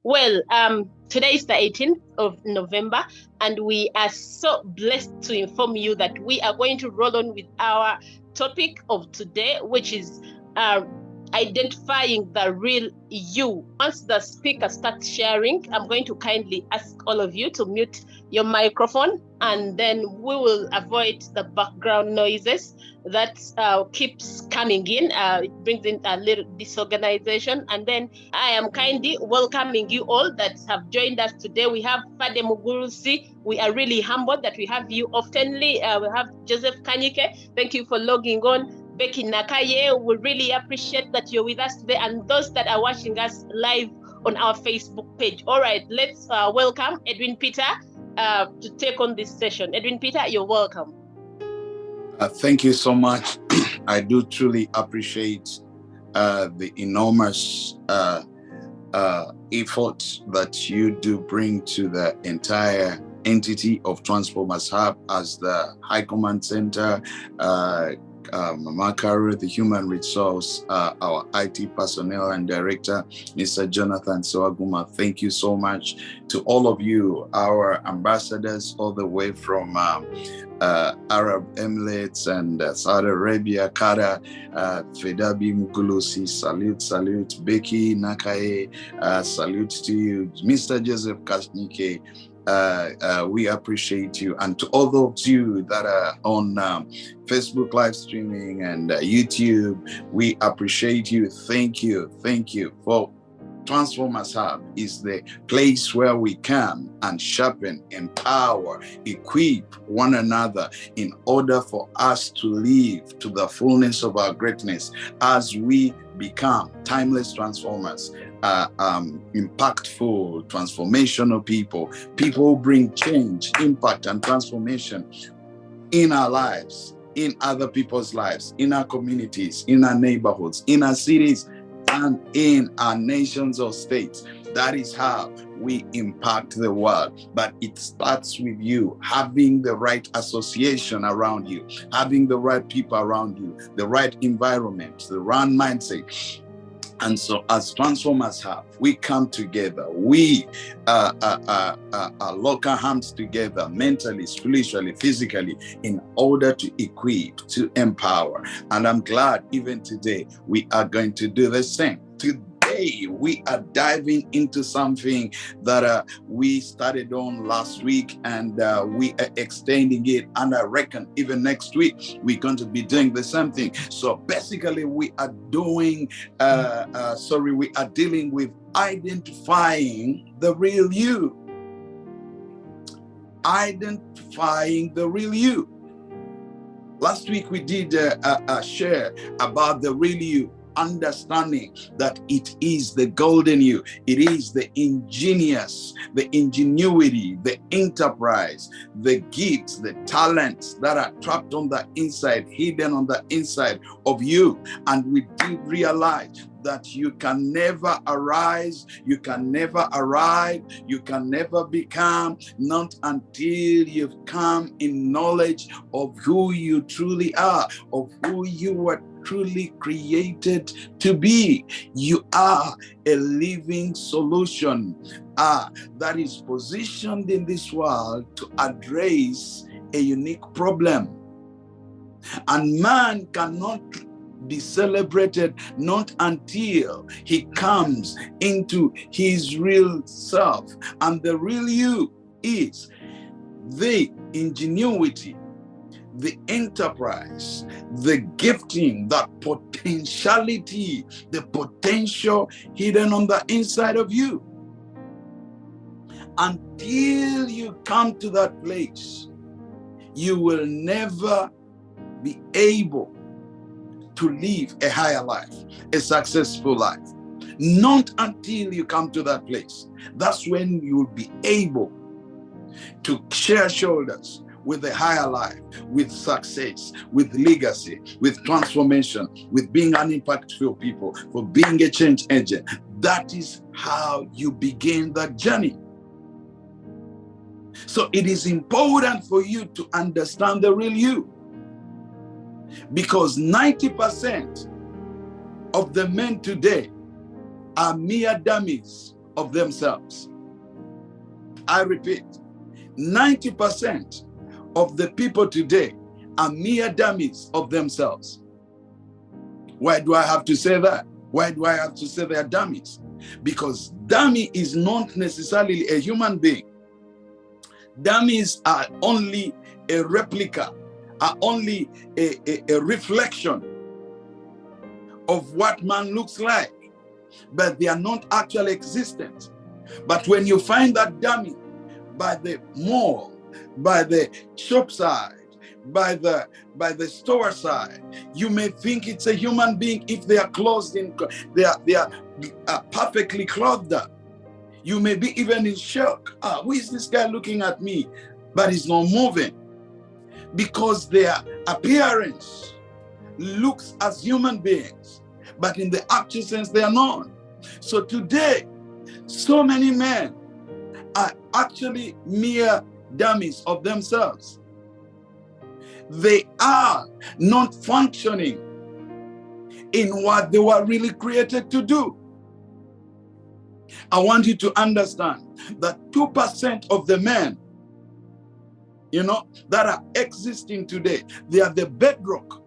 Well, today is the 18th of November, and we are so blessed to inform you that we are going to roll on with our topic of today, which is uh, identifying the real you. Once the speaker starts sharing, I'm going to kindly ask all of you to mute your microphone, and then we will avoid the background noises that keeps coming in. It brings in a little disorganization. And then I am kindly welcoming you all that have joined us today. We have Fade Mugurusi. We are really humbled that we have you oftenly. We have Joseph Kanyike. Thank you for logging on. Becky Nakaye, we really appreciate that you're with us today, and those that are watching us live on our Facebook page. All right, let's welcome Edwin Peter to take on this session. Edwin Peter, you're welcome. Thank you so much. I do truly appreciate the enormous effort that you do bring to the entire entity of Transformers Hub as the High Command Center, Makaru, the human resource, our IT personnel and director, Mr. Jonathan Soaguma. Thank you so much to all of you, our ambassadors all the way from Arab Emirates and Saudi Arabia, Qatar, Fedabi Mugulusi, salute, Becky Nakaye, salute to you, Mr. Joseph Kasnike. We appreciate you, and to all of you that are on Facebook live streaming and YouTube, we appreciate you. Thank you for Transformers Hub is the place where we come and sharpen, empower, equip one another in order for us to live to the fullness of our greatness as we become timeless transformers, impactful, transformational people who bring change, impact, and transformation in our lives, in other people's lives, in our communities, in our neighborhoods, in our cities, and in our nations or states. That is how we impact the world. But it starts with you having the right association around you, having the right people around you, the right environment, the right mindset. And so as Transformers Hub, we come together, we lock our hands together mentally, spiritually, physically, in order to equip, to empower. And I'm glad even today we are going to do the same. Today we are diving into something that we started on last week, and we are extending it, and I reckon even next week we're going to be doing the same thing. So basically we are doing we are dealing with identifying the real you. Identifying the real you. Last week we did share about the real you, understanding that it is the golden you, it is the ingenious, the ingenuity, the enterprise, the gifts, the talents that are trapped on the inside, hidden on the inside of you. And we did realize that you can never arise, you can never arrive, you can never become, not until you've come in knowledge of who you truly are, of who you were truly created to be. You are a living solution that is positioned in this world to address a unique problem. And man cannot be celebrated not until he comes into his real self. And the real you is the ingenuity, the enterprise, the gifting, that potentiality, the potential hidden on the inside of you. Until you come to that place, you will never be able to live a higher life, a successful life. Not until you come to that place. That's when you will be able to share shoulders with a higher life, with success, with legacy, with transformation, with being an impactful people, for being a change agent. That is how you begin that journey. So it is important for you to understand the real you, because 90% of the men today are mere dummies of themselves. I repeat, 90% of the people today are mere dummies of themselves. Why do I have to say that? Why do I have to say they are dummies? Because dummy is not necessarily a human being. Dummies are only a replica, are only a reflection of what man looks like, but they are not actually existent. But when you find that dummy by the mall, by the shop side, by the store side, you may think it's a human being if they are clothed in, they are perfectly clothed up. You may be even in shock. Who is this guy looking at me? But he's not moving, because their appearance looks as human beings, but in the actual sense they are not. So today, so many men are actually mere dummies of themselves. They are not functioning in what they were really created to do. I want you to understand that 2% of the men, that are existing today, they are the bedrock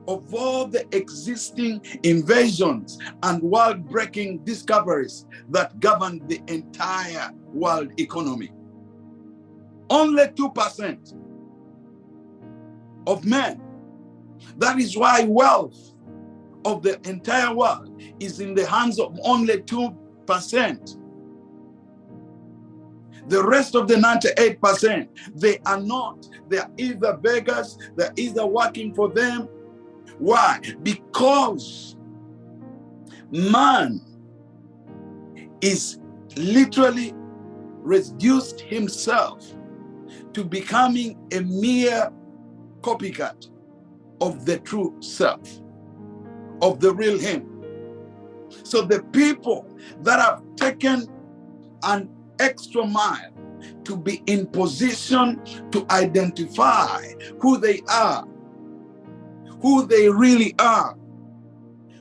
of all the existing invasions and world-breaking discoveries that govern the entire world economy. Only 2% of men. That is why wealth of the entire world is in the hands of only 2%. The rest of the 98%, they are not. They are either beggars, they're either working for them. Why? Because man is literally reduced himself to becoming a mere copycat of the true self, of the real him. So the people that have taken an extra mile to be in position to identify who they are, who they really are,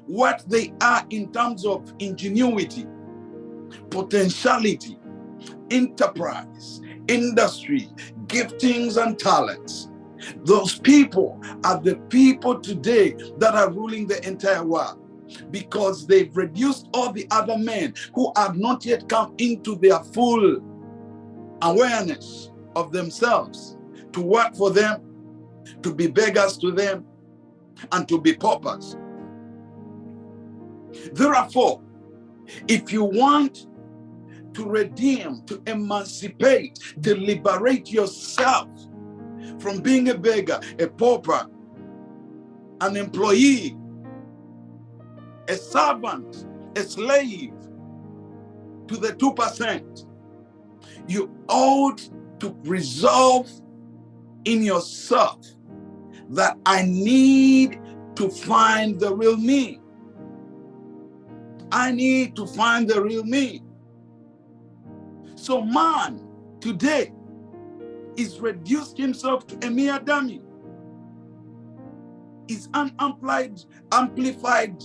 what they are in terms of ingenuity, potentiality, enterprise, industry, giftings and talents. Those people are the people today that are ruling the entire world, because they've reduced all the other men who have not yet come into their full awareness of themselves to work for them, to be beggars to them, and to be paupers. Therefore, if you want to redeem, to emancipate, to liberate yourself from being a beggar, a pauper, an employee, a servant, a slave to the 2%, you ought to resolve in yourself that I need to find the real me. I need to find the real me. So man today is reduced himself to a mere dummy. Is an amplified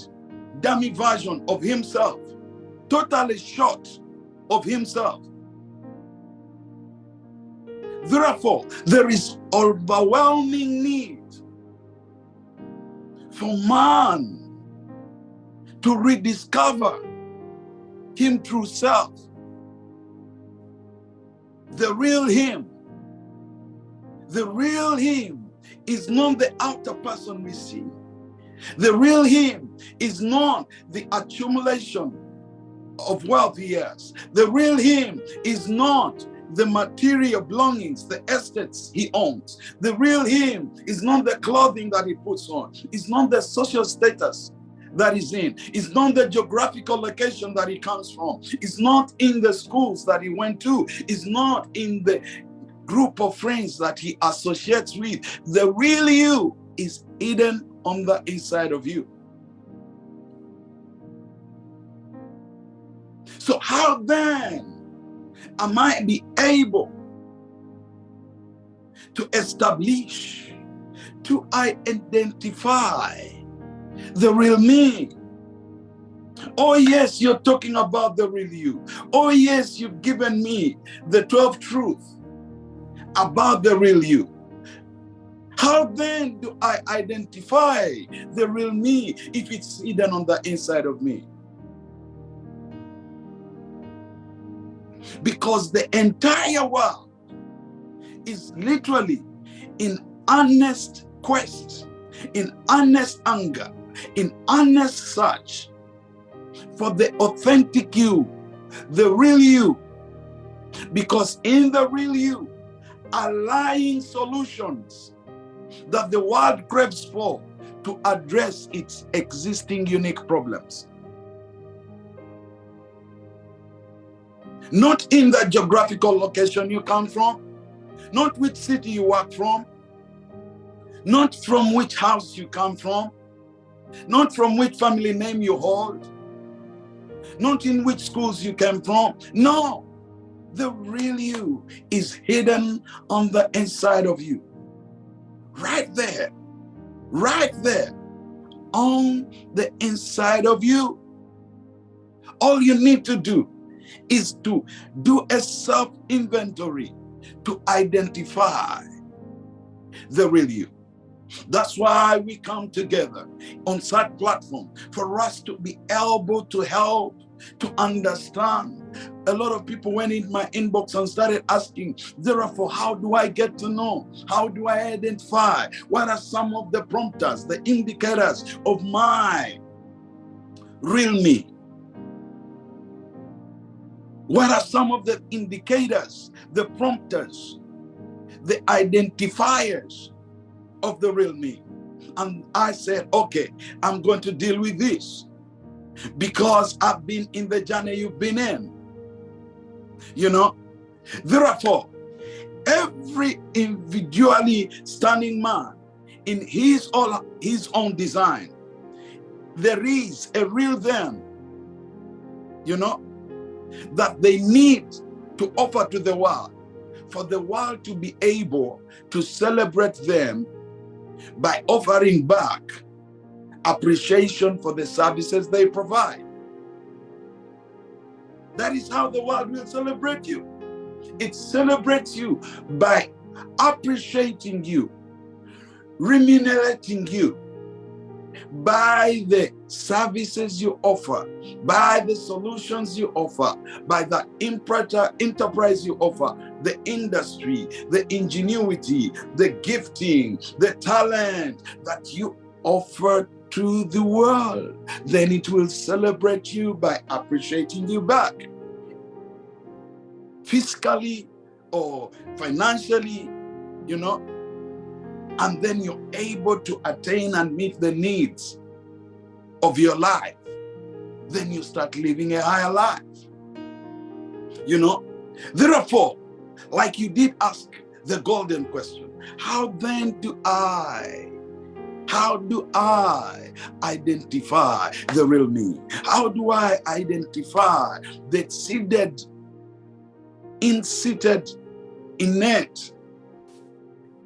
dummy version of himself, totally short of himself. Therefore, there is overwhelming need for man to rediscover him true self, the real him. The real him is not the outer person we see. The real him is not the accumulation of wealth he has. The real him is not the material belongings, the estates he owns. The real him is not the clothing that he puts on. It's not the social status that he's in. It's not the geographical location that he comes from. It's not in the schools that he went to. It's not in the group of friends that he associates with. The real you is hidden on the inside of you. So how then am I be able to establish, to identify the real me? Oh yes, you're talking about the real you. Oh yes, you've given me the 12 truths about the real you. How then do I identify the real me if it's hidden on the inside of me? Because the entire world is literally in earnest quest, in earnest anger, in earnest search for the authentic you, the real you. Because in the real you are lying solutions that the world craves for to address its existing unique problems. Not in the geographical location you come from, not which city you work from, not from which house you come from, not from which family name you hold, not in which schools you came from. No, the real you is hidden on the inside of you. Right there on the inside of you. All you need to do is to do a self-inventory to identify the real you. That's why we come together on such platform, for us to be able to help, to understand. A lot of people went in my inbox and started asking, therefore, how do I get to know? How do I identify? What are some of the prompters, the indicators of my real me? What are some of the indicators, the prompters, the identifiers of the real me? And I said, okay, I'm going to deal with this because I've been in the journey you've been in. You know, therefore, every individually standing man in his own design, there is a real them, you know, that they need to offer to the world, for the world to be able to celebrate them by offering back appreciation for the services they provide. That is how the world will celebrate you. It celebrates you by appreciating you, remunerating you by the services you offer, by the solutions you offer, by the enterprise you offer, the industry, the ingenuity, the gifting, the talent that you offer to the world. Then it will celebrate you by appreciating you back, fiscally or financially, you know. And then you're able to attain and meet the needs of your life. Then you start living a higher life. You know, therefore, like you did ask the golden question, how then do I identify the real me? How do I identify the seated, innate,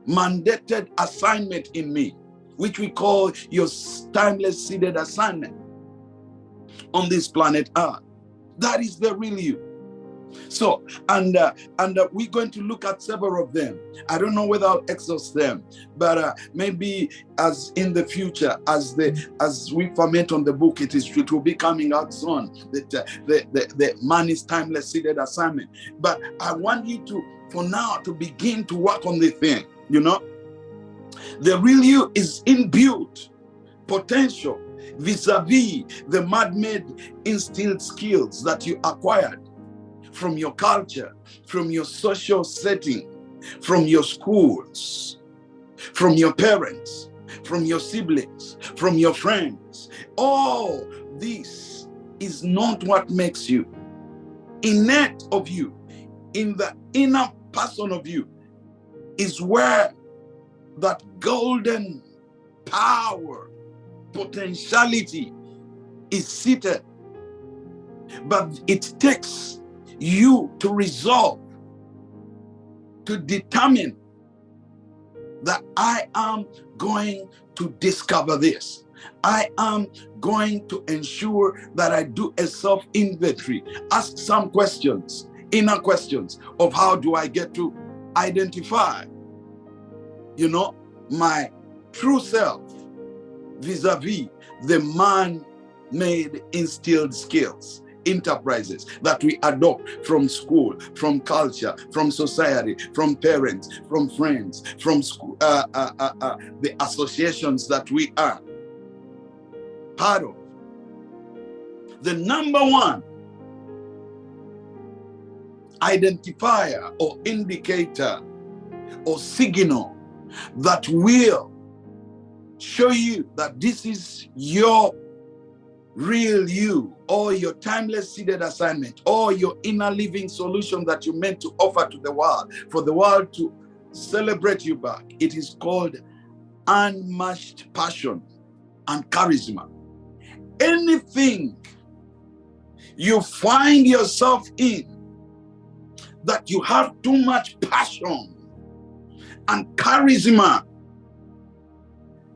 mandated assignment in me, which we call your timeless seeded assignment on this planet Earth? That is the real you. So, and we're going to look at several of them. I don't know whether I'll exhaust them, but maybe as in the future, as we ferment on the book, it will be coming out soon. The man is timeless seeded assignment. But I want you to, for now, to begin to work on the thing. You know, the real you is inbuilt potential vis-a-vis the man-made instilled skills that you acquired from your culture, from your social setting, from your schools, from your parents, from your siblings, from your friends. All this is not what makes you. Innate of you, in the inner person of you, is where that golden power, potentiality is seated. But it takes you to resolve, to determine that I am going to discover this. I am going to ensure that I do a self-inventory. Ask some questions, inner questions of how do I get to identify, my true self vis-a-vis the man-made instilled skills, enterprises that we adopt from school, from culture, from society, from parents, from friends, from school, the associations that we are part of. The number one identifier or indicator or signal that will show you that this is your real you, or your timeless seeded assignment, or your inner living solution that you meant to offer to the world, for the world to celebrate you back. It is called unmatched passion and charisma. Anything you find yourself in that you have too much passion and charisma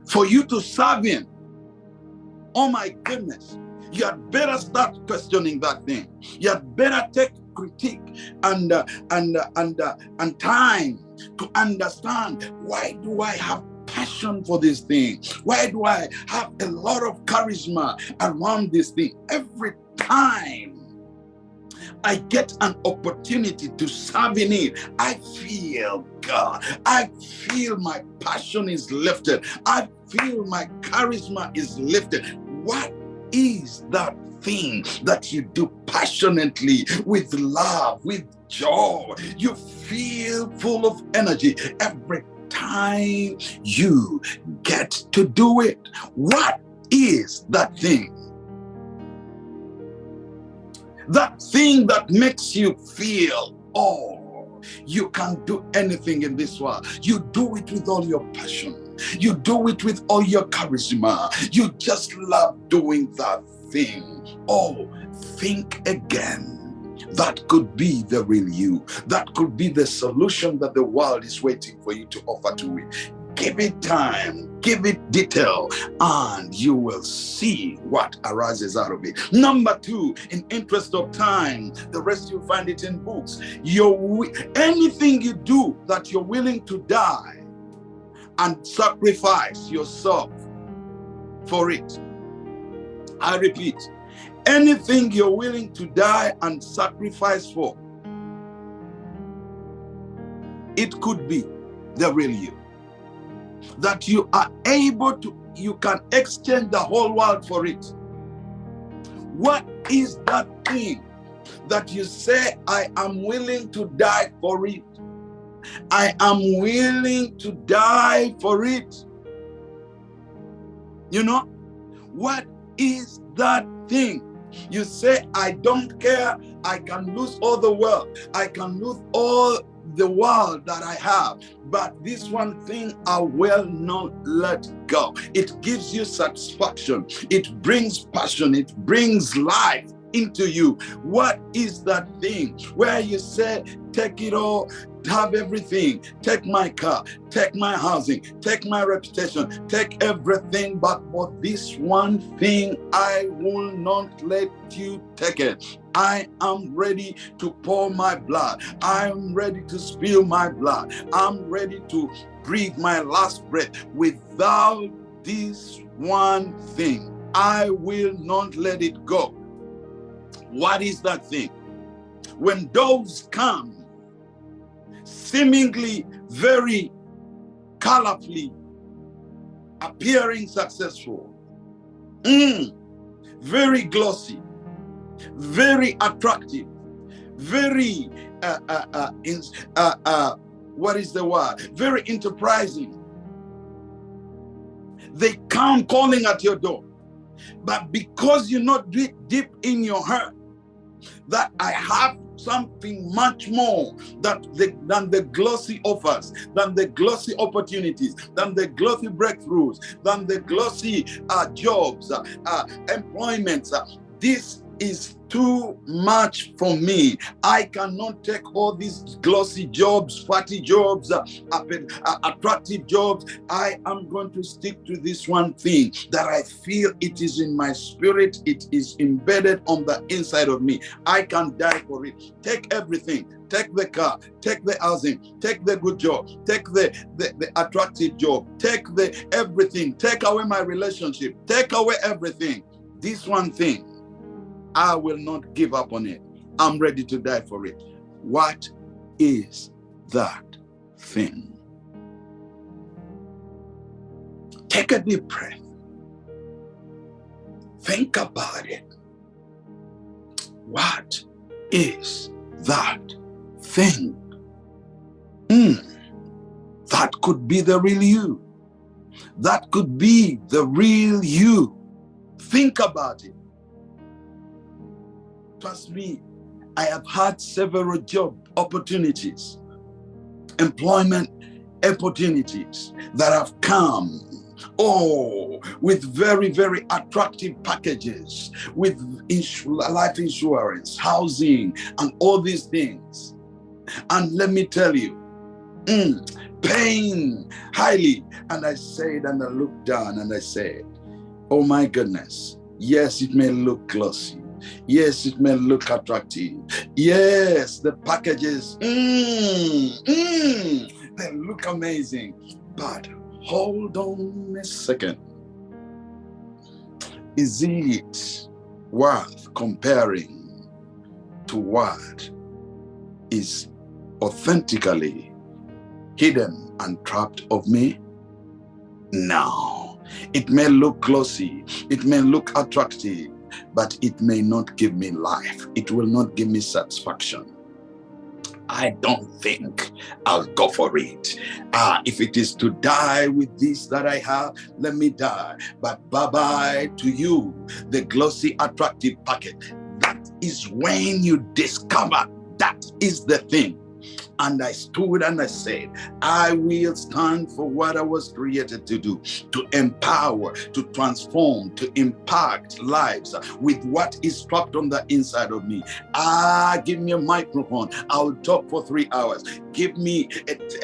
for you to serve in, oh my goodness, you had better start questioning that thing. You had better take critique and time to understand, why do I have passion for this thing? Why do I have a lot of charisma around this thing? Every time I get an opportunity to serve in it, I feel God. I feel my passion is lifted. I feel my charisma is lifted. What is that thing that you do passionately, with love, with joy? You feel full of energy every time you get to do it. What is that thing? That thing that makes you feel, oh, you can do anything in this world. You do it with all your passion. You do it with all your charisma. You just love doing that thing. Oh, think again. That could be the real you. That could be the solution that the world is waiting for you to offer to it. Give it time, give it detail, and you will see what arises out of it. Number two, in interest of time, the rest you'll find it in books. Anything you do that you're willing to die and sacrifice yourself for it. I repeat, anything you're willing to die and sacrifice for, it could be the real you. That you are able to, you can exchange the whole world for it. What is that thing that you say, I am willing to die for it? I am willing to die for it. What is that thing? You say, I don't care. I can lose all the world. I can lose all the world that I have, but this one thing I will not let go. It gives you satisfaction. It brings passion. It brings life into you. What is that thing where you say, take it all, have everything, take my car, take my housing, take my reputation, take everything, but for this one thing I will not let you take it. I am ready to pour my blood. I'm ready to spill my blood. I'm ready to breathe my last breath. Without this one thing, I will not let it go. What is that thing? When those come, seemingly very colorfully appearing successful, very glossy, very attractive, very what is the word? Very enterprising. They come calling at your door, but because you know deep in your heart that I have something much more than the glossy offers, than the glossy opportunities, than the glossy breakthroughs, than the glossy jobs, employments. This is too much for me. I cannot take all these glossy jobs, fatty jobs, attractive jobs. I am going to stick to this one thing that I feel it is in my spirit. It is embedded on the inside of me. I can die for it. Take everything. Take the car, take the housing, take the good job, take the attractive job, take the everything, take away my relationship, take away everything. This one thing, I will not give up on it. I'm ready to die for it. What is that thing? Take a deep breath. Think about it. What is that thing? That could be the real you. That could be the real you. Think about it. Trust me, I have had several job opportunities, employment opportunities that have come, with very, very attractive packages, with life insurance, housing, and all these things. And let me tell you, paying highly. And I said, and I looked down and I said, oh my goodness, yes, it may look glossy. Yes, it may look attractive. Yes, the packages, they look amazing. But hold on a second. Is it worth comparing to what is authentically hidden and trapped of me? No. It may look glossy, it may look attractive, but it may not give me life. It will not give me satisfaction. I don't think I'll go for it. If it is to die with this that I have, let me die. But bye-bye to you, the glossy, attractive packet. That is when you discover that is the thing. And I stood and I said, I will stand for what I was created to do, to empower, to transform, to impact lives with what is trapped on the inside of me. Give me a microphone. I'll talk for 3 hours. Give me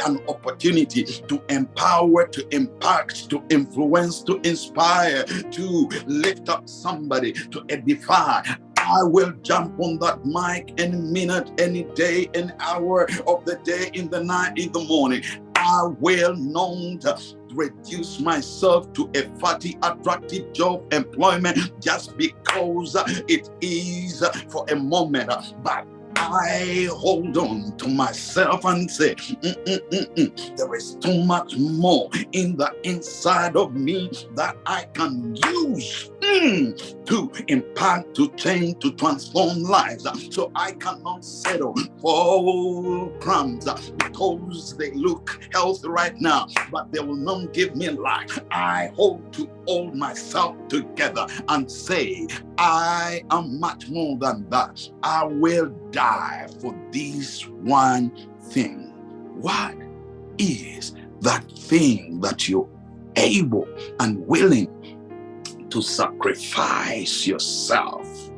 an opportunity to empower, to impact, to influence, to inspire, to lift up somebody, to edify. I will jump on that mic any minute, any day, any hour of the day, in the night, in the morning. I will not reduce myself to a fatty, attractive job employment just because it is for a moment. But I hold on to myself and say, there is too much more in the inside of me that I can use to impact, to change, to transform lives. So I cannot settle for crumbs because they look healthy right now, but they will not give me life. I hold myself together and say, I am much more than that. I will die for this one thing. What is that thing that you're able and willing to sacrifice yourself,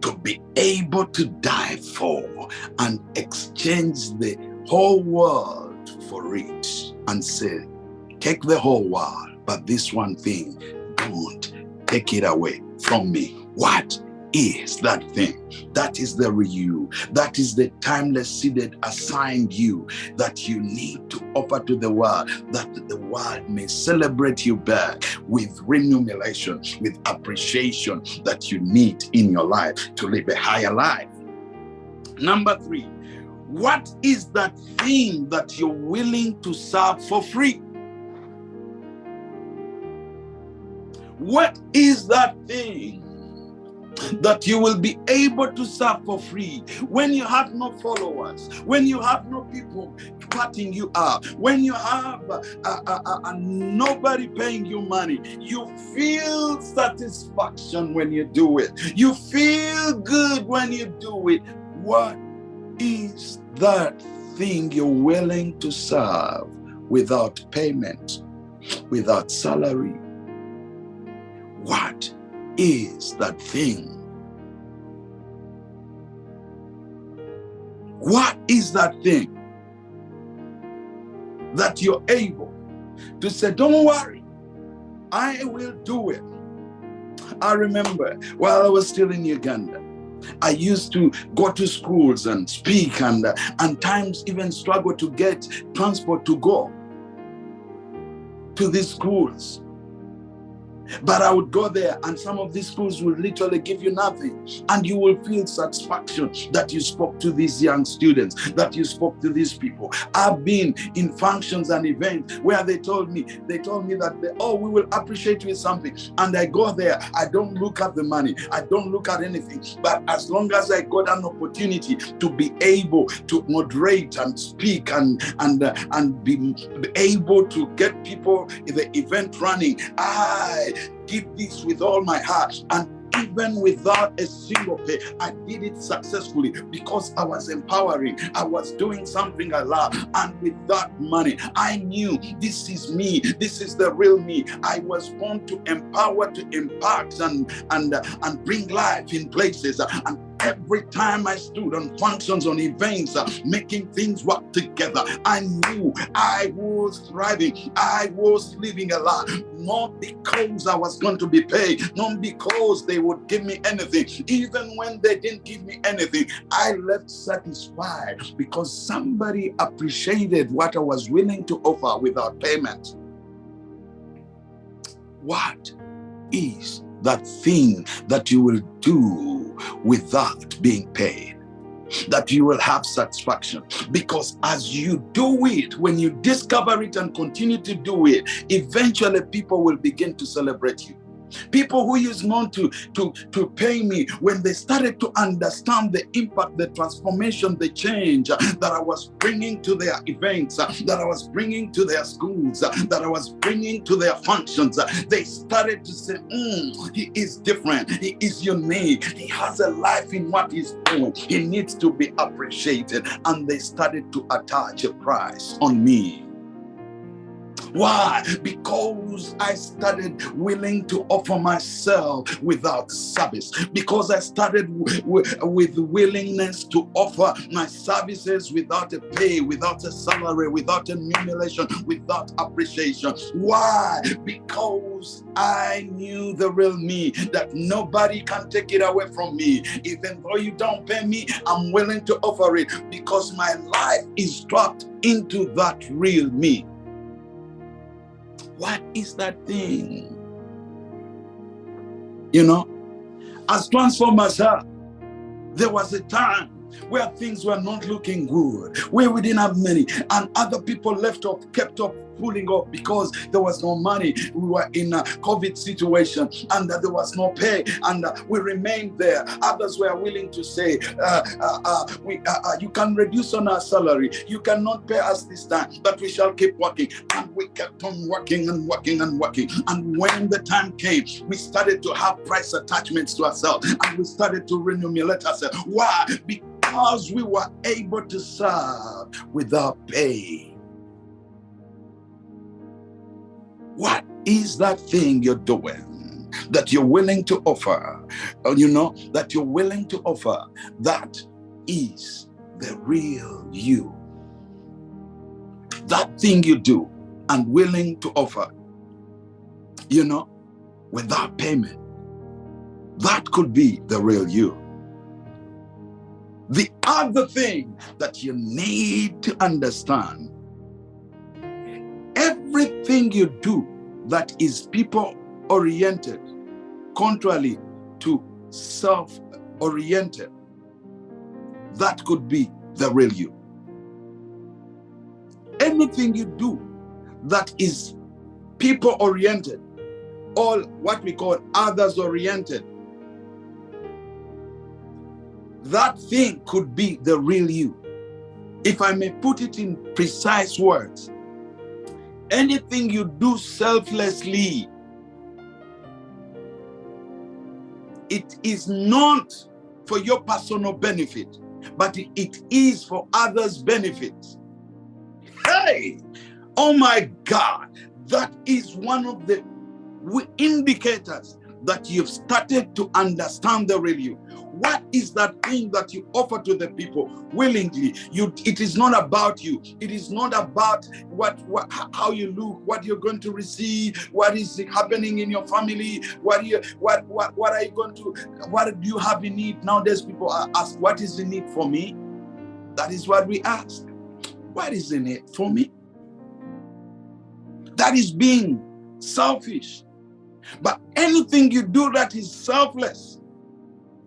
to be able to die for, and exchange the whole world for it, and say, take the whole world, but this one thing, don't take it away from me? What is that thing? That is the real you. That is the timeless seeded assigned you that you need to offer to the world, that the world may celebrate you back with remuneration, with appreciation that you need in your life to live a higher life. Number 3, what is that thing that you're willing to serve for free? What is that thing that you will be able to serve for free when you have no followers, when you have no people cutting you up, when you have nobody paying you money? You feel satisfaction when you do it. You feel good when you do it. What is that thing you're willing to serve without payment, without salary? What is that thing? What is that thing that you're able to say, don't worry, I will do it? I remember while I was still in Uganda, I used to go to schools and speak, and times even struggle to get transport to go to these schools. But I would go there, and some of these schools will literally give you nothing, and you will feel satisfaction that you spoke to these young students, that you spoke to these people. I've been in functions and events where they told me that oh, we will appreciate you with something, and I go there. I don't look at the money, I don't look at anything, but as long as I got an opportunity to be able to moderate and speak and be able to get people in the event running, I did this with all my heart, and even without a single pay, I did it successfully because I was empowering. I was doing something I love, and with that money, I knew this is me. This is the real me. I was born to empower, to impact, and bring life in places. And every time I stood on functions, on events, making things work together, I knew I was thriving. I was living a lot, not because I was going to be paid, not because they would give me anything. Even when they didn't give me anything, I left satisfied because somebody appreciated what I was willing to offer without payment. What is that thing that you will do without being paid, that you will have satisfaction? Because as you do it, when you discover it and continue to do it, eventually people will begin to celebrate you. People who used not to pay me, when they started to understand the impact, the transformation, the change that I was bringing to their events, that I was bringing to their schools, that I was bringing to their functions, they started to say, he is different, he is unique, he has a life in what he's doing, he needs to be appreciated. And they started to attach a price on me. Why? Because I started willing to offer myself without service. Because I started with willingness to offer my services without a pay, without a salary, without emulation, without appreciation. Why? Because I knew the real me, that nobody can take it away from me. Even though you don't pay me, I'm willing to offer it because my life is trapped into that real me. What is that thing? You know, as TransformersHub, there was a time where things were not looking good, where we didn't have money, and other people kept up pulling off because there was no money. We were in a COVID situation, and there was no pay, and we remained there. Others were willing to say, you can reduce on our salary, you cannot pay us this time, but we shall keep working. And we kept on working and working and working. And when the time came, we started to have price attachments to ourselves, and we started to remunerate ourselves. Why? Because we were able to serve without pay. What is that thing you're doing that you're willing to offer? That you're willing to offer. That is the real you. That thing you do and willing to offer, without payment. That could be the real you. The other thing that you need to understand, everything you do that is people-oriented, contrary to self-oriented, that could be the real you. Anything you do that is people-oriented, or what we call others-oriented, that thing could be the real you. If I may put it in precise words, anything you do selflessly, it is not for your personal benefit, but it is for others' benefit. Hey, oh my God, that is one of the indicators that you've started to understand the real you? What is that thing that you offer to the people willingly? It is not about you. It is not about how you look, what you're going to receive, what is happening in your family, what are you going to, what do you have in need? Nowadays people ask, what is in it for me? That is what we ask. What is in it for me? That is being selfish. But anything you do that is selfless,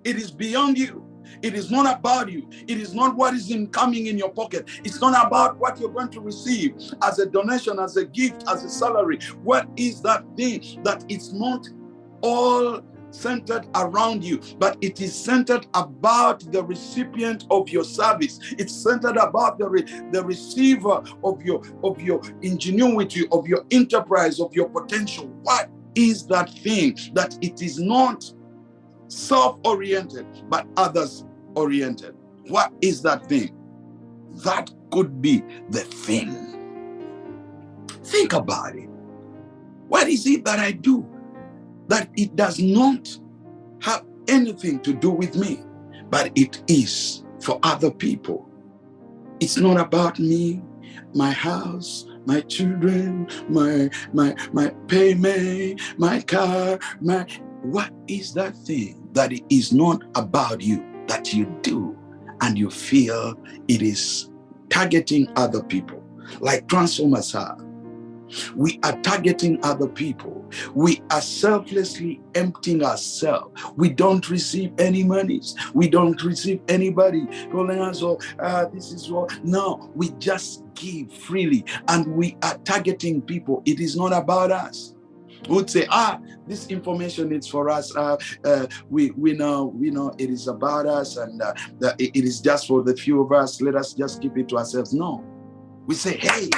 it is beyond you. It is not about you. It is not what is coming in your pocket. It's not about what you're going to receive as a donation, as a gift, as a salary. What is that thing that it's not all centered around you, but it is centered about the recipient of your service. It's centered about the receiver of your ingenuity, of your enterprise, of your potential. What is that thing that it is not self-oriented but others-oriented? What is that thing? That could be the thing. Think about it. What is it that I do that it does not have anything to do with me, but it is for other people? It's not about me, my house, my children, my payment, my car, what is that thing that it is not about you, that you do and you feel it is targeting other people? Like TransformersHub, we are targeting other people. We are selflessly emptying ourselves. We don't receive any monies. We don't receive anybody calling us, this is what. No, we just give freely, and we are targeting people. It is not about us. We would say, this information is for us. We know it is about us, and it is just for the few of us. Let us just keep it to ourselves. No, we say, hey,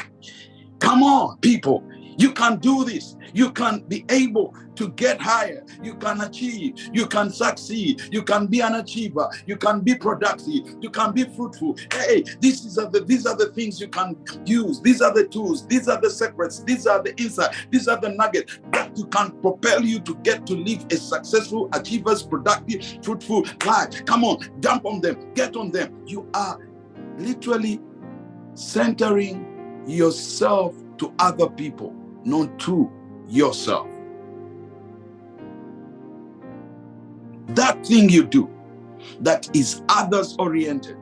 come on, people. You can do this. You can be able to get higher. You can achieve. You can succeed. You can be an achiever. You can be productive. You can be fruitful. Hey, these are the things you can use. These are the tools. These are the secrets. These are the insights. These are the nuggets that you can propel you to get to live a successful, achievers, productive, fruitful life. Come on, jump on them. Get on them. You are literally centering yourself to other people, not to yourself. That thing you do that is others oriented,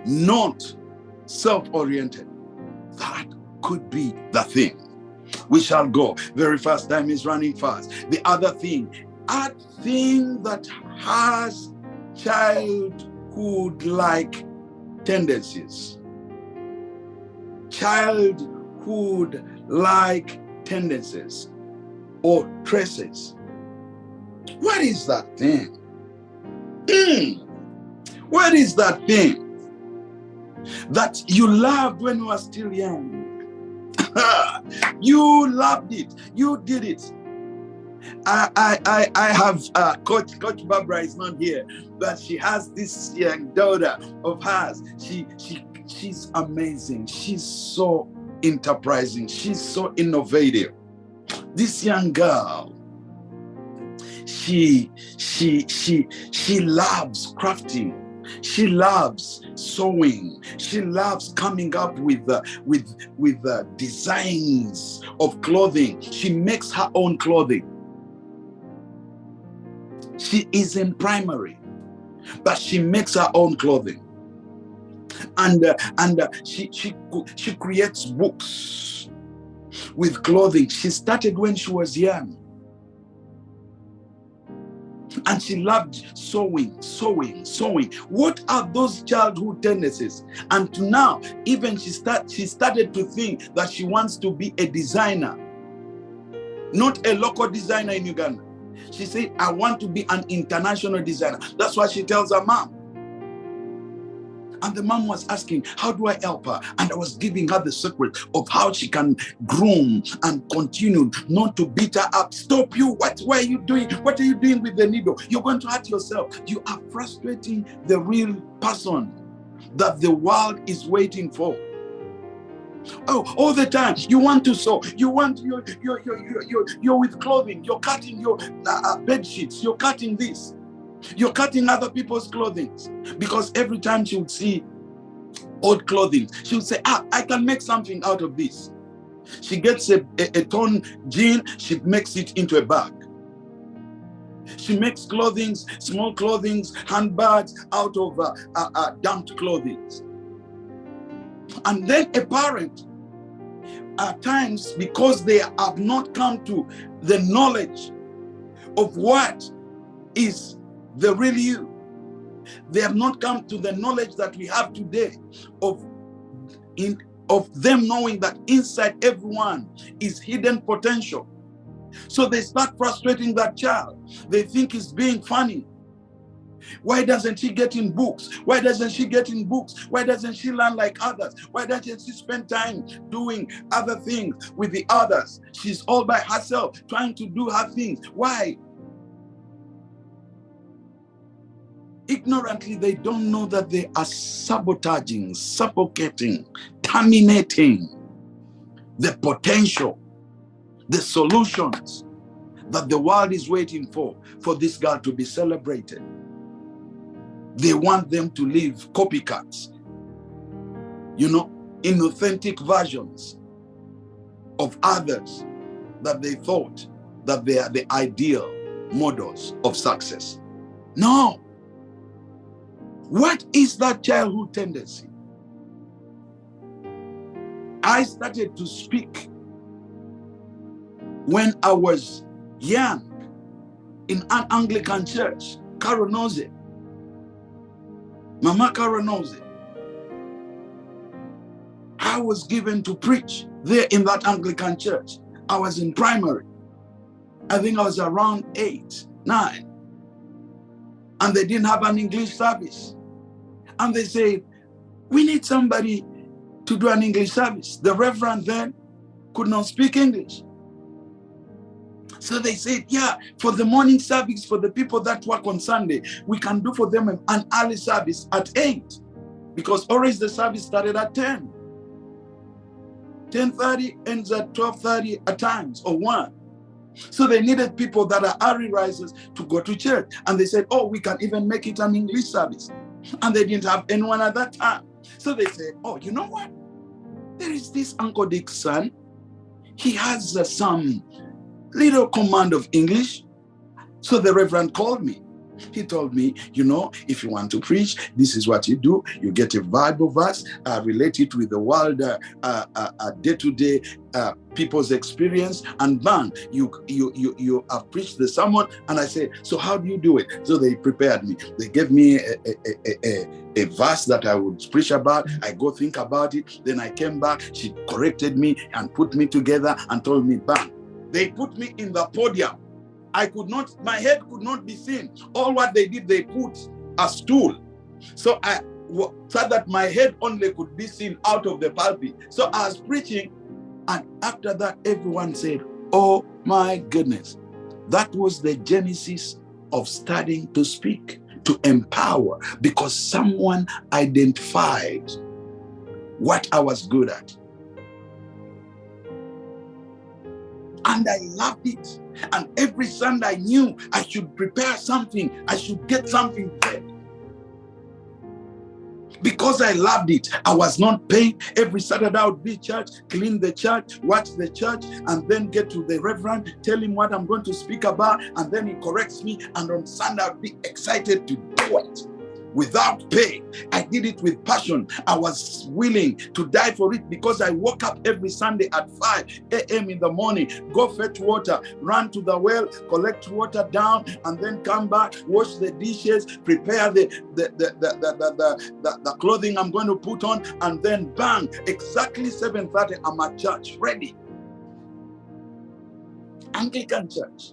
not self-oriented, that could be the thing. We shall go very fast. Time is running fast. The other thing, a thing that has childhood-like tendencies. Childhood-like tendencies or traces. What is that thing? What is that thing that you loved when you were still young? You loved it. You did it. I have Coach Barbara is not here, but she has this young daughter of hers. She's amazing. She's so enterprising. She's so innovative. This young girl, she loves crafting. She loves sewing. She loves coming up with designs of clothing. She makes her own clothing. She is in primary, but she makes her own clothing. And she creates books with clothing. She started when she was young. And she loved sewing. What are those childhood tendencies? And to now, even she started to think that she wants to be a designer, not a local designer in Uganda. She said, I want to be an international designer. That's what she tells her mom. And the mom was asking, how do I help her? And I was giving her the secret of how she can groom and continue not to beat her up. Stop you. What are you doing? What are you doing with the needle? You're going to hurt yourself. You are frustrating the real person that the world is waiting for. Oh, all the time you want to sew. You want you're with clothing. You're cutting your bed sheets. You're cutting this. You're cutting other people's clothing, because every time she would see old clothing, she would say, I can make something out of this. She gets a torn jean, she makes it into a bag. She makes clothing, small clothing, handbags out of dumped clothing. And then a parent, at times, because they have not come to the knowledge of what is the real you, they have not come to the knowledge that we have today of them knowing that inside everyone is hidden potential. So they start frustrating that child. They think he's being funny. Why doesn't she get in books? Why doesn't she get in books? Why doesn't she learn like others? Why doesn't she spend time doing other things with the others? She's all by herself trying to do her things. Why? Ignorantly, they don't know that they are sabotaging, suffocating, terminating the potential, the solutions that the world is waiting for this girl to be celebrated. They want them to live copycats, inauthentic versions of others that they thought that they are the ideal models of success. No. What is that childhood tendency? I started to speak when I was young in an Anglican church. Carol knows it. Mama Carol knows it. I was given to preach there in that Anglican church. I was in primary. I think I was around 8, 9. And they didn't have an English service. And they said, we need somebody to do an English service. The reverend then could not speak English. So they said, yeah, for the morning service, for the people that work on Sunday, we can do for them an early service at 8. Because always the service started at 10. 10:30 ends at 12:30 at times, or 1. So they needed people that are early risers to go to church. And they said, oh, we can even make it an English service. And they didn't have anyone at that time. So they said, oh, you know what? There is this Uncle Dick's son. He has some little command of English. So the reverend called me. He told me, if you want to preach, this is what you do. You get a Bible verse, relate it with the world, day-to-day people's experience, and bang, you have preached the sermon. And I said, so how do you do it? So they prepared me. They gave me a verse that I would preach about. I go think about it. Then I came back. She corrected me and put me together and told me, bang. They put me in the podium. My head could not be seen. All what they did, they put a stool. So that my head only could be seen out of the pulpit. So I was preaching, and after that, everyone said, oh my goodness. That was the genesis of starting to speak, to empower, because someone identified what I was good at. And I loved it. And every Sunday I knew I should prepare something. I should get something ready. Because I loved it. I was not paid. Every Saturday I would be church, clean the church, watch the church, and then get to the reverend, tell him what I'm going to speak about, and then he corrects me. And on Sunday I'd be excited to do it. Without pay. I did it with passion. I was willing to die for it, because I woke up every Sunday at 5 a.m. in the morning, go fetch water, run to the well, collect water down, and then come back, wash the dishes, prepare the clothing I'm going to put on, and then bang, exactly 7:30 I'm at church, ready. Anglican church.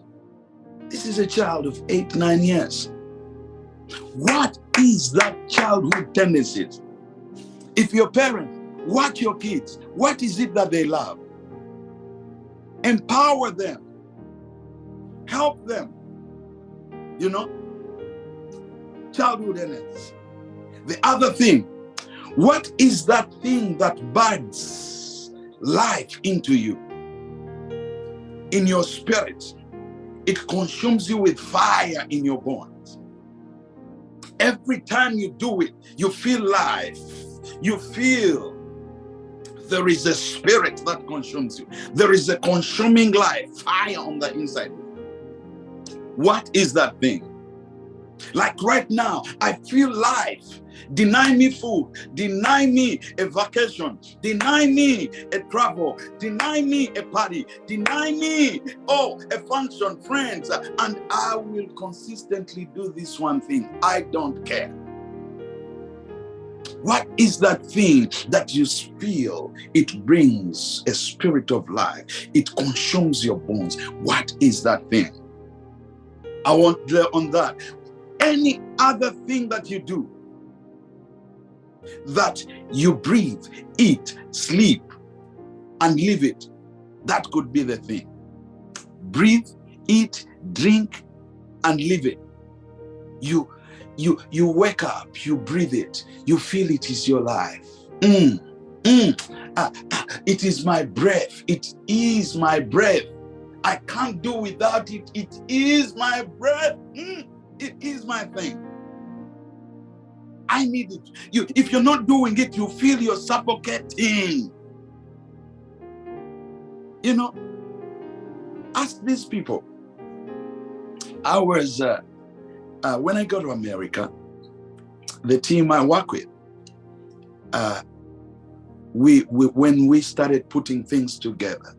This is a child of 8, 9 years. What is that childhood tendencies? If your parent, watch your kids, what is it that they love? Empower them. Help them. Childhood tendencies. The other thing, what is that thing that birds life into you, in your spirit. It consumes you with fire in your bones. Every time you do it, you feel life. You feel there is a spirit that consumes you. There is a consuming life, fire on the inside. What is that thing? Like right now, I feel life. Deny me food, deny me a vacation, deny me a travel, deny me a party, deny me, a function, friends, and I will consistently do this one thing. I don't care. What is that thing that you feel? It brings a spirit of life. It consumes your bones. What is that thing? I want to on that. Any other thing that you do, that you breathe, eat, sleep, and live it, that could be the thing. Breathe, eat, drink, and live it. You wake up, you breathe it, you feel it is your life. It is my breath. It is my breath. I can't do without it. It is my breath. It is my thing. I need it. If you're not doing it, you feel you're suffocating. Ask these people. I was, when I got to America, the team I work with, when we started putting things together,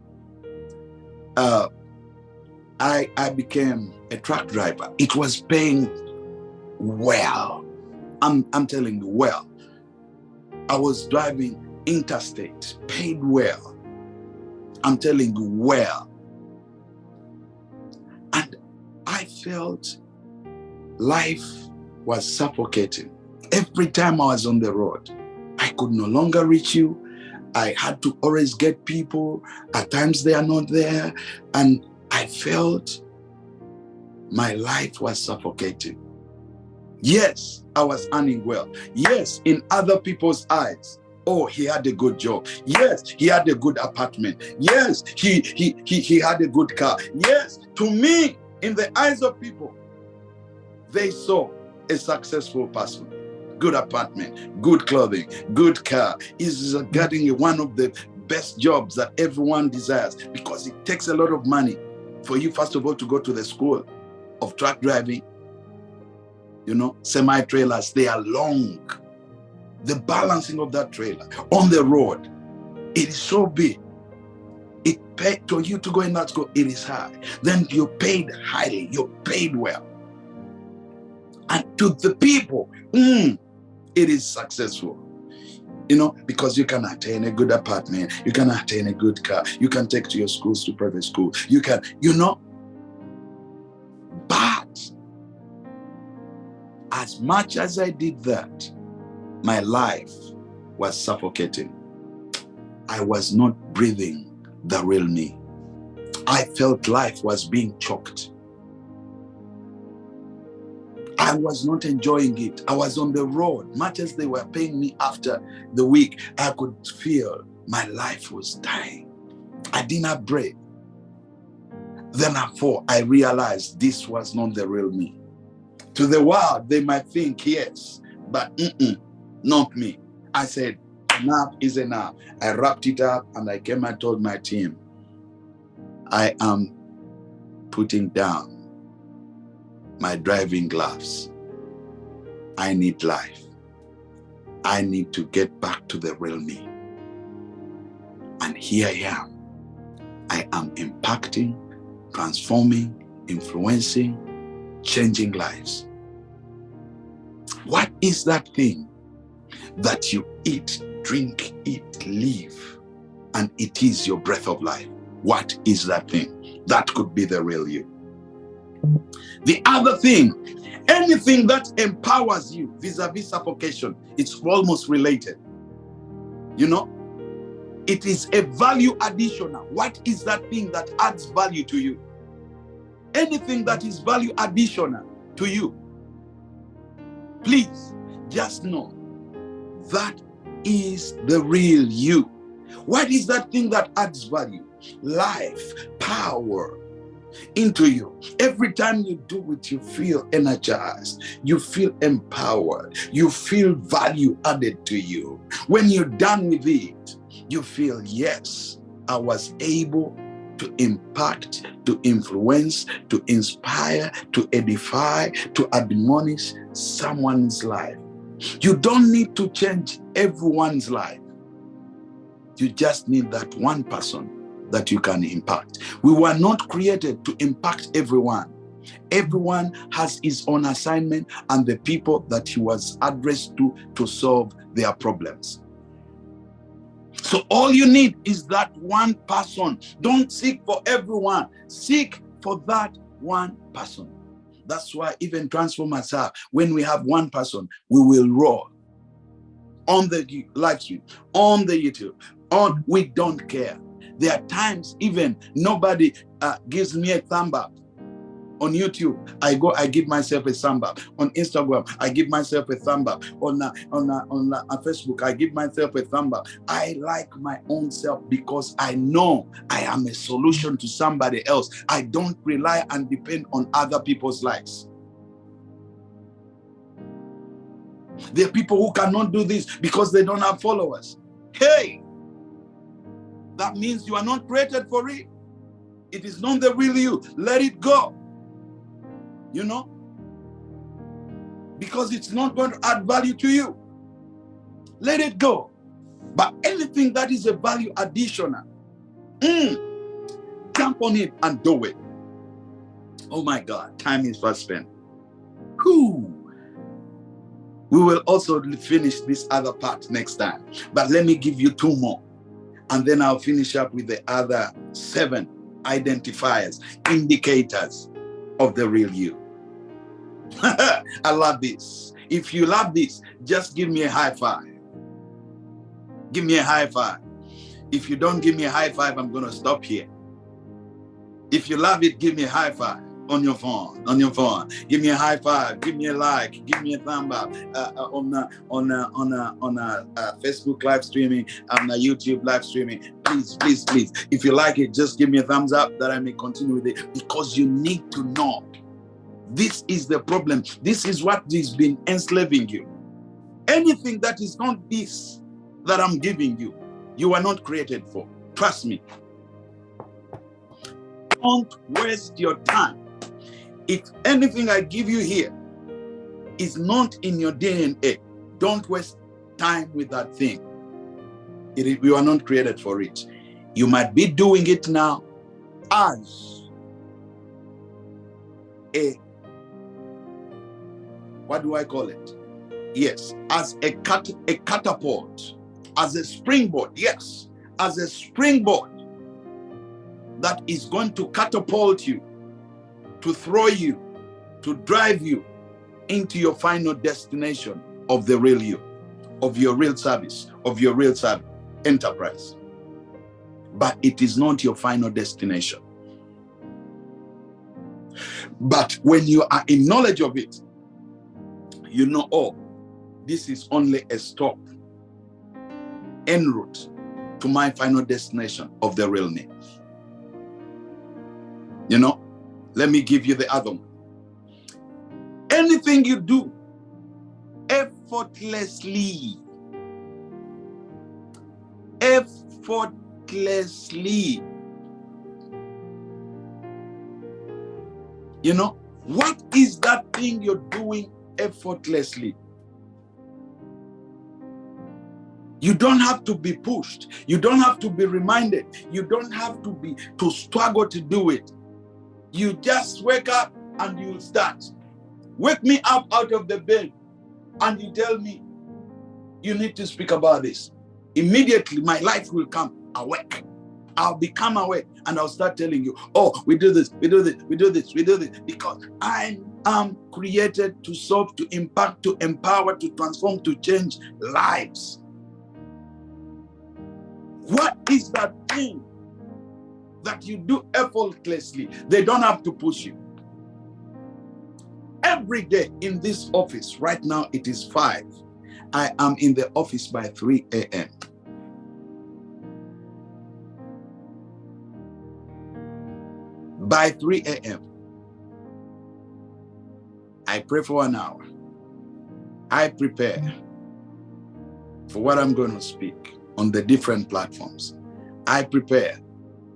I became a truck driver. It was paying well. I'm telling you, well. I was driving interstate, paid well. I'm telling you, well. And I felt life was suffocating. Every time I was on the road, I could no longer reach you. I had to always get people. At times they are not there. And I felt my life was suffocating. Yes, I was earning well. Yes, in other people's eyes, he had a good job. Yes, he had a good apartment. Yes, he had a good car. Yes, to me, in the eyes of people, they saw a successful person. Good apartment, good clothing, good car. Is getting one of the best jobs that everyone desires, because it takes a lot of money for you, first of all, to go to the school of truck driving. Semi-trailers, they are long. The balancing of that trailer on the road, it is so big. It paid for you to go in that school, it is high. Then you're paid highly, you're paid well. And to the people, it is successful. Because you can attain a good apartment, you can attain a good car, you can take to your schools to private school, you can, But as much as I did that, my life was suffocating. I was not breathing the real me. I felt life was being choked. I was not enjoying it. I was on the road. Much as they were paying me after the week, I could feel my life was dying. I didn't have breath. Then I realized this was not the real me. To the world, they might think yes, but not me. I said, enough is enough. I wrapped it up and I came and told my team, I am putting down my driving gloves. I need life. I need to get back to the real me. And here I am. I am impacting, transforming, influencing, changing lives. What is that thing that you eat, drink, eat, live, and it is your breath of life? What is that thing? That could be the real you. The other thing, anything that empowers you vis-a-vis suffocation, it's almost related. It is a value additional. What is that thing that adds value to you? Anything that is value additional to you, please just know that is the real you. What is that thing that adds value? Life, power into you. Every time you do it, you feel energized, you feel empowered, you feel value added to you. When you're done with it, you feel, yes, I was able to impact, to influence, to inspire, to edify, to admonish someone's life. You don't need to change everyone's life. You just need that one person that you can impact. We were not created to impact everyone. Everyone has his own assignment and the people that he was addressed to solve their problems. So all you need is that one person. Don't seek for everyone. Seek for that one person. That's why even TransformersHub, when we have one person, we will roll on the live stream, on the YouTube, we don't care. There are times even nobody gives me a thumb up. On YouTube, I give myself a thumb up. On Instagram, I give myself a thumb up. On Facebook, I give myself a thumb up. I like my own self because I know I am a solution to somebody else. I don't rely and depend on other people's likes. There are people who cannot do this because they don't have followers. Hey, that means you are not created for it. It is not the real you. Let it go. You know? Because it's not going to add value to you. Let it go. But anything that is a value additional, jump on it and do it. Oh my God, time is fast spent. Whew. We will also finish this other part next time. But let me give you 2 more. And then I'll finish up with the other 7 identifiers, indicators of the real you. I love this. If you love this, just give me a high five. Give me a high five. If you don't give me a high five, I'm going to stop here. If you love it, give me a high five on your phone. Give me a high five. Give me a like. Give me a thumb up on Facebook live streaming, on YouTube live streaming. Please, please, please. If you like it, just give me a thumbs up that I may continue with it, because you need to know. This is the problem. This is what has been enslaving you. Anything that is not this that I'm giving you, you are not created for. Trust me. Don't waste your time. If anything I give you here is not in your DNA, don't waste time with that thing. You are not created for it. You might be doing it now as a, what do I call it? Yes, as a catapult, as a springboard. Yes, as a springboard that is going to catapult you, to throw you, to drive you into your final destination of the real you, of your real service, of your real enterprise. But it is not your final destination. But when you are in knowledge of it, you know, oh, this is only a stop, en route to my final destination of the real me. You know, let me give you the other one. Anything you do effortlessly, you know, what is that thing you're doing effortlessly? You don't have to be pushed. You don't have to be reminded. You don't have to struggle to do it. You just wake up and you start. Wake me up out of the bed and you tell me you need to speak about this. Immediately my life will come awake. I'll become awake and I'll start telling you, oh, we do this, we do this, we do this, we do this, because I am created to solve, to impact, to empower, to transform, to change lives. What is that thing that you do effortlessly? They don't have to push you. Every day in this office, right now it is 5. I am in the office by 3 a.m. By 3 a.m., I pray for 1 hour. I prepare for what I'm going to speak on the different platforms. I prepare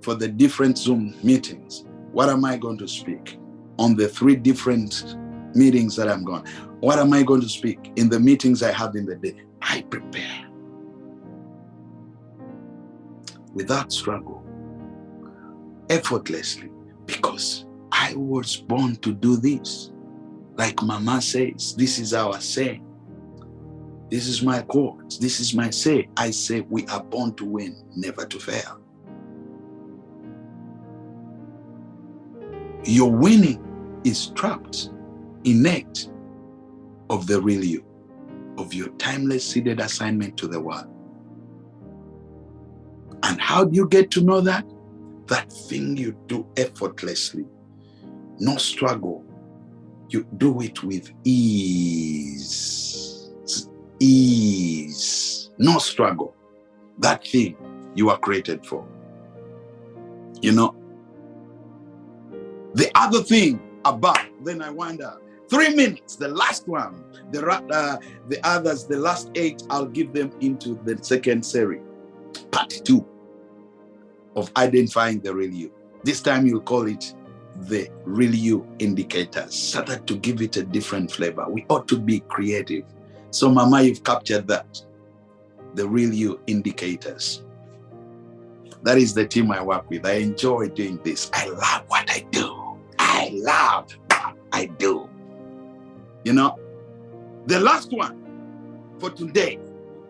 for the different Zoom meetings. What am I going to speak on the 3 different meetings that I'm going? What am I going to speak in the meetings I have in the day? I prepare without struggle, effortlessly, because I was born to do this. Like Mama says, this is our say. This is my chords. This is my say. I say we are born to win, never to fail. Your winning is trapped, innate, of the real you, of your timeless seeded assignment to the world. And how do you get to know that? That thing you do effortlessly, no struggle. You do it with ease. Ease, no struggle. That thing you are created for. You know, the other thing about, then I wonder, 3 minutes, the last one, the others, the last 8, I'll give them into the second series, part 2 of identifying the real you. This time you'll call it the real you indicators, so that to give it a different flavor. We ought to be creative. So Mama, you've captured that. The real you indicators. That is the team I work with. I enjoy doing this. I love what I do. I love what I do. You know, the last one for today,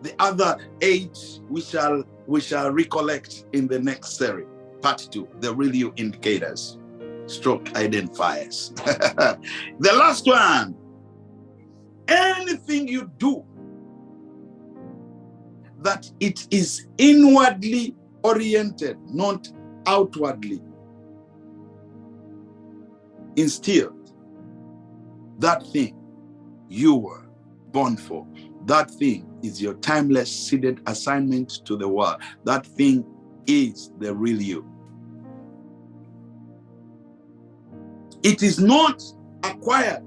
the other 8 we shall recollect in the next series, part 2, the real you indicators, stroke identifiers. The last one, anything you do that it is inwardly oriented, not outwardly instilled, that thing you were born for. That thing is your timeless seeded assignment to the world. That thing is the real you. It is not acquired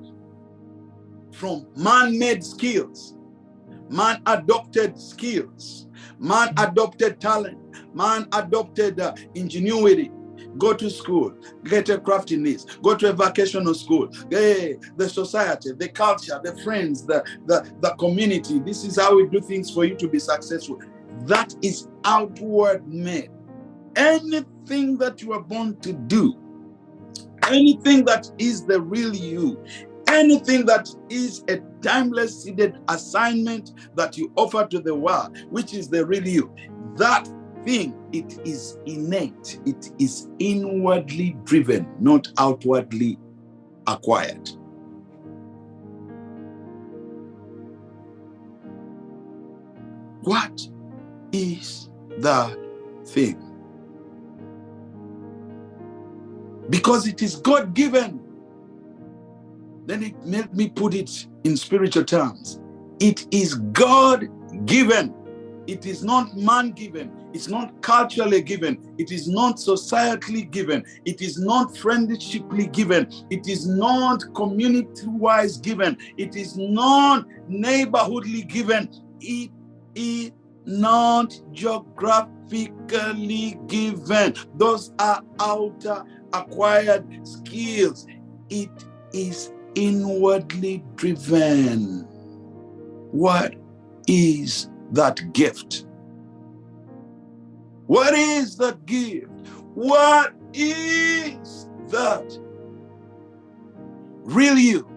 from man-made skills, man-adopted skills, man-adopted talent, man-adopted ingenuity. Go to school, get a craft in this, go to a vocational school, the society, the culture, the friends, the community. This is how we do things for you to be successful. That is outward made. Anything that you are born to do, anything that is the real you, anything that is a timeless seeded assignment that you offer to the world, which is the real you, that thing, it is innate, it is inwardly driven, not outwardly acquired. What is that thing? Because it is God-given. Then it made me put it in spiritual terms. It is God-given. It is not man-given. It's not culturally given. It is not societally given. It is not friendshiply given. It is not community-wise given. It is not neighborhoodly given. It is not geographically given. Those are outer acquired skills. It is inwardly driven. What is that gift? What is that gift? What is that real you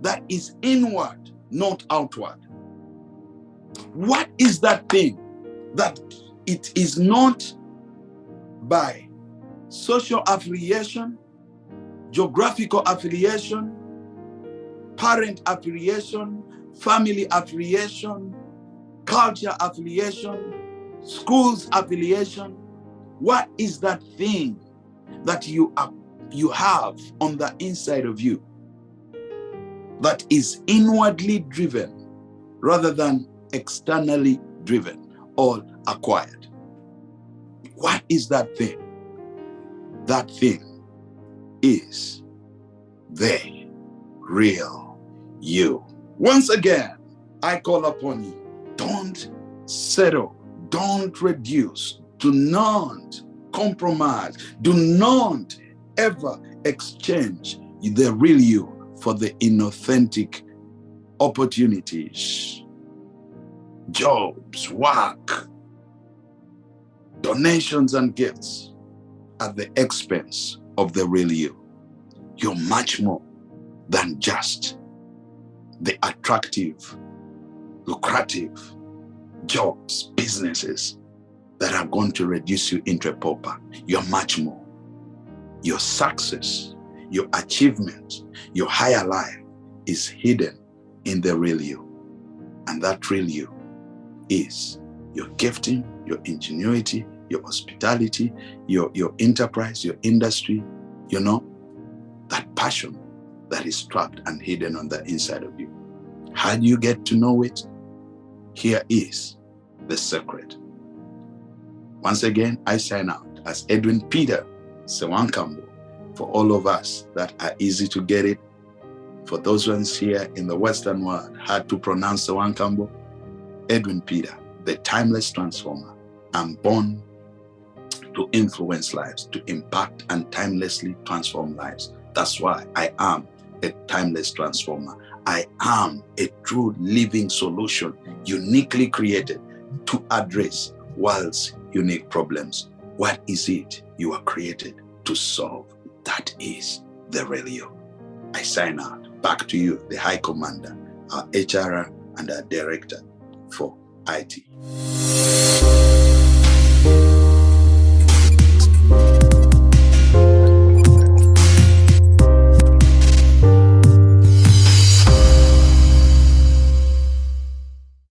that is inward, not outward? What is that thing that it is not by social affiliation, geographical affiliation, parent affiliation, family affiliation, culture affiliation, schools affiliation? What is that thing that you have on the inside of you that is inwardly driven rather than externally driven or acquired? What is that thing? That thing is the real you. Once again, I call upon you. Don't settle. Don't reduce. Do not compromise. Do not ever exchange the real you for the inauthentic opportunities, jobs, work, donations, and gifts at the expense of the real you. You're much more than just the attractive, lucrative jobs, businesses that are going to reduce you into a pauper. You're much more. Your success, your achievement, your higher life is hidden in the real you. And that real you is your gifting, your ingenuity, your hospitality, your enterprise, your industry, that passion that is trapped and hidden on the inside of you. How do you get to know it? Here is the secret. Once again, I sign out as Edwin Peter Sewankambo. For all of us that are easy to get it, for those ones here in the Western world, hard to pronounce Sewankambo, Edwin Peter, the timeless transformer. I'm born to influence lives, to impact and timelessly transform lives. That's why I am a timeless transformer. I am a true living solution, uniquely created to address world's unique problems. What is it you are created to solve? That is the real you. I sign out. Back to you, the High Commander, our HRR and our Director for IT.